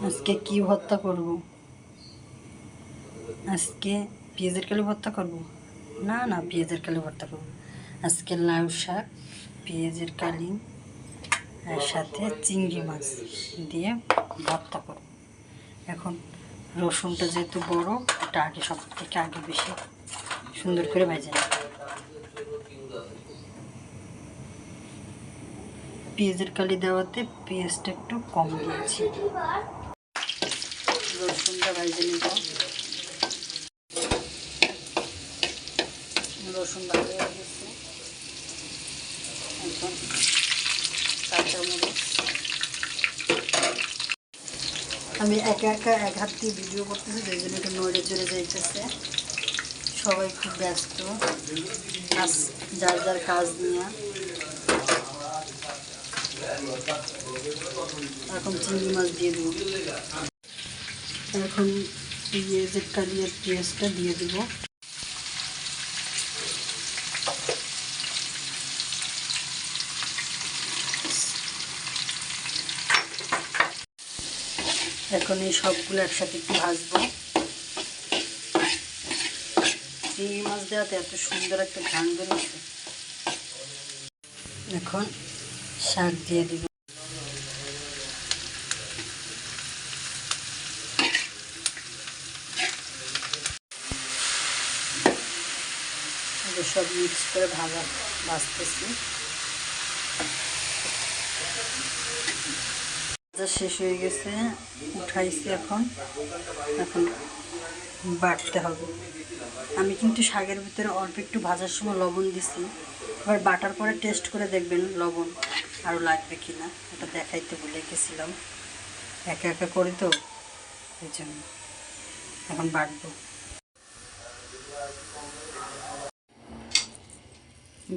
আজকে কি ভর্তা করব? আজকে পেঁয়াজের কালি ভর্তা করব? না না, পেঁয়াজের কালি ভর্তা করব। আজকে লাউ শাক, পেঁয়াজের কালি আর সাথে চিংড়ি মাছ দিয়ে ভর্তা করব। এখন রসুনটা যেহেতু বড়, এটা আগে সব থেকে আগে বেশি সুন্দর করে ভেজে নেব। পেঁয়াজের কালি দেওয়াতে পেঁয়াজটা একটু কম দিয়েছি। রসুনটা ভেজে নেব। রসুন ভাজা হয়ে গেছে। এখন কাঁচামরিচ। আমি একা একা এক হাত দিয়ে ভিডিও করতেছি, সেই জন্য একটু নড়ে চড়ে যাইতেছে। সবাই খুব ব্যস্ত, কাজ যার যার কাজ নিয়ে। এখন চিংড়ি মাছ দিয়ে দেবো। এখন পেঁয়াজের কালি আর পেঁয়াজটা দিয়ে দেবো। এখন এই সবগুলো একসাথে একটু ভাজবো। চিংড়ি মাছ দেওয়াতে এত সুন্দর একটা ঘ্রাণ বেরোচ্ছে। এখন শাক দিয়ে দিব। সব মিক্স করে ভাজতেছি। ভাজা শেষ হয়ে গেছে, উঠাইছি। এখন বাটতে হবে। আমি কিন্তু শাকের ভিতরে অল্প একটু ভাজার সময় লবণ দিছি। এবার বাটার পরে টেস্ট করে দেখবেন লবণ আরও লাগবে কি না, ওটা দেখাইতে ভুলে গেছিলাম। একা একা করি তো, এই জন্য। এখন বাটবো।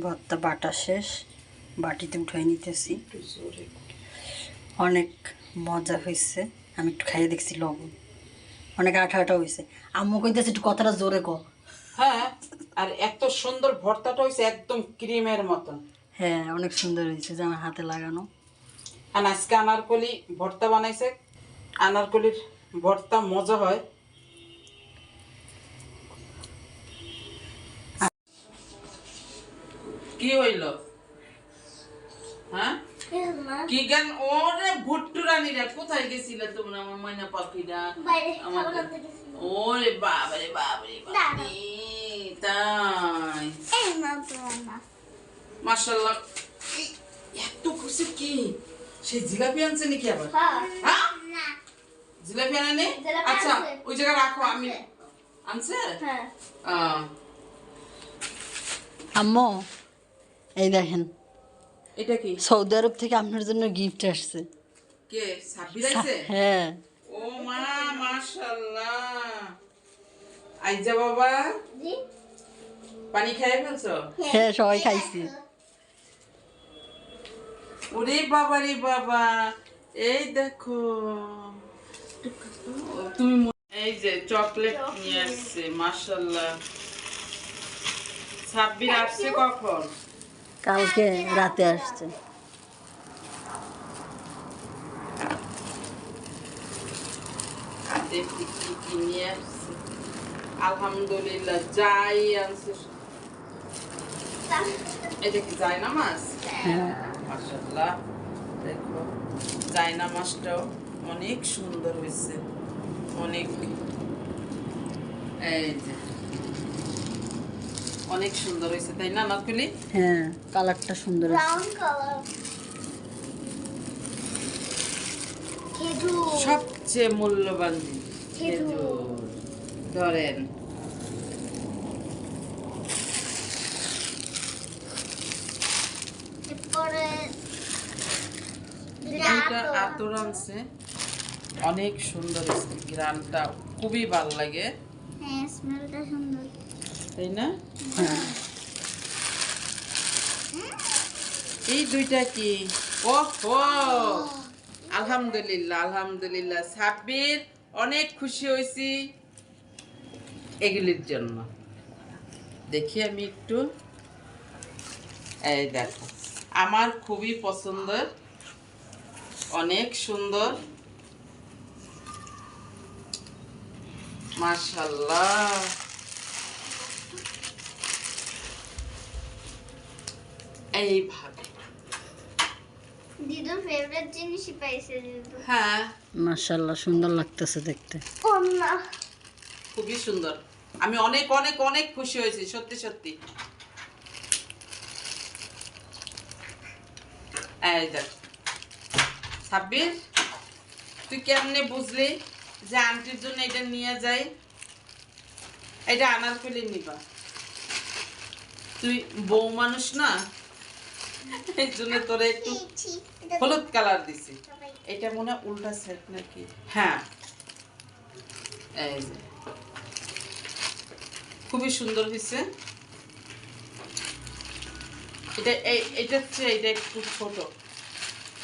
ভর্তা বাটা শেষ, বাটিতে উঠাই নিতেছি। অনেক মজা হয়েছে। আমি একটু খাইয়ে দেখছি, লবণ অনেক আঠা আঠা হয়েছে। আম্মু কইতেছে একটু কথাটা জোরে ক। হ্যাঁ, আর এত সুন্দর ভর্তাটা হয়েছে, একদম ক্রিমের মতন। হ্যাঁ, অনেক সুন্দর হয়েছে, যে আমার হাতে লাগানো। আর আজকে আনারকলি ভর্তা বানাইছে। আনারকলির ভর্তা মজা হয়। কি হইল? হ্যাঁ, কি গান? ওরে ভুট্টুরানি রে, কোথায় গেছিলে তোমরা আমার ময়না পাখিরা? ওরে বাবারে বাবারে বাবারে, তাই মাশাআল্লাহ। এত খুশি কি? সেই জিলাপি আনছে নাকি আবার? হ্যাঁ, জিলাপি আনে? আচ্ছা, ওই জায়গায় রাখো। আমি আনছে। আম্মু, এই দেখেন, এটা কি? সৌদি আরব থেকে আপনার জন্য গিফট আসছে। কে? সাব্বির আইছে? হ্যাঁ। ও মা, মাশাআল্লাহ। আইজা বাবা, পানি খাইয়ে ফেলছো? হ্যাঁ, সবাই খাইছি। ওরে বাবা রে বাবা, এই দেখো তুমি। এই যে চকলেট নিয়ে আসছে, মাশাআল্লাহ। সাব্বির আসছে কখন? কালকে রাতে আসছে। দেখি কি কি নিয়ে আসছে। আলহামদুলিল্লাহ, যাই আনছে। এটা কি জায়নামাজ? হ্যাঁ। মাশাআল্লাহ, দেখো জায়নামাজটাও অনেক সুন্দর হয়েছে। অনেক, এই যে অনেক সুন্দর হয়েছে, তাই না নাতকুলি? হ্যাঁ, কালারটা সুন্দর আছে। সবচেয়ে মূল্যবান খেজুর। ধরেন, আতর আনছে, অনেক সুন্দর হয়েছে। গ্রানটা খুবই ভালো লাগে, তাই না? এই দুইটা কি? ওহো, আলহামদুলিল্লাহ আলহামদুলিল্লাহ। সাব্বির অনেক খুশি হয়েছি এগুলির জন্য। দেখি আমি একটু, এই দেখো, আমার খুবই পছন্দের, অনেক সুন্দর। মাশাআল্লাহ। এইভাবে দিদুর ফেভারিট জিনিসই পাইছে দিদু। হ্যাঁ, মাশাআল্লাহ, সুন্দর লাগতেছে দেখতে। ও না, খুবই সুন্দর। আমি অনেক অনেক অনেক খুশি হয়েছি, সত্যি সত্যি। এই দেখ সাব্বির, তুই কেমনে বুঝলি যে আন্টির জন্য এটা নিয়ে যাই? এটা আনারকলি নিবা, তুই বউ মানুষ না, এই জন্য তোরে একটু হলুদ কালার দিছি। এটা মনে হয় উল্টা সেট নাকি? হ্যাঁ, এই যে খুবই সুন্দর হয়েছে। এটা হচ্ছে এটা একটু ছোট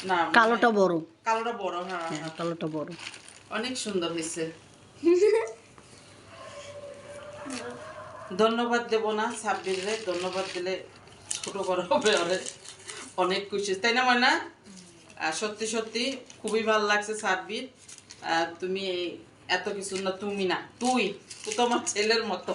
না, কালোটা বড়। কালোটা বড়। হ্যাঁ হ্যাঁ, হ্যাঁ, কালোটা বড়। অনেক সুন্দর হয়েছে। ধন্যবাদ দেব না সাব্বিরে, ধন্যবাদ দিলে ছোট বড় হবে ওরে। অনেক খুশি, তাই না ময়না? সত্যি সত্যি খুবই ভালো লাগছে সাব্বির। তুমি এত কিছু না, তুমি না, তুই তোমার ছেলের মতো।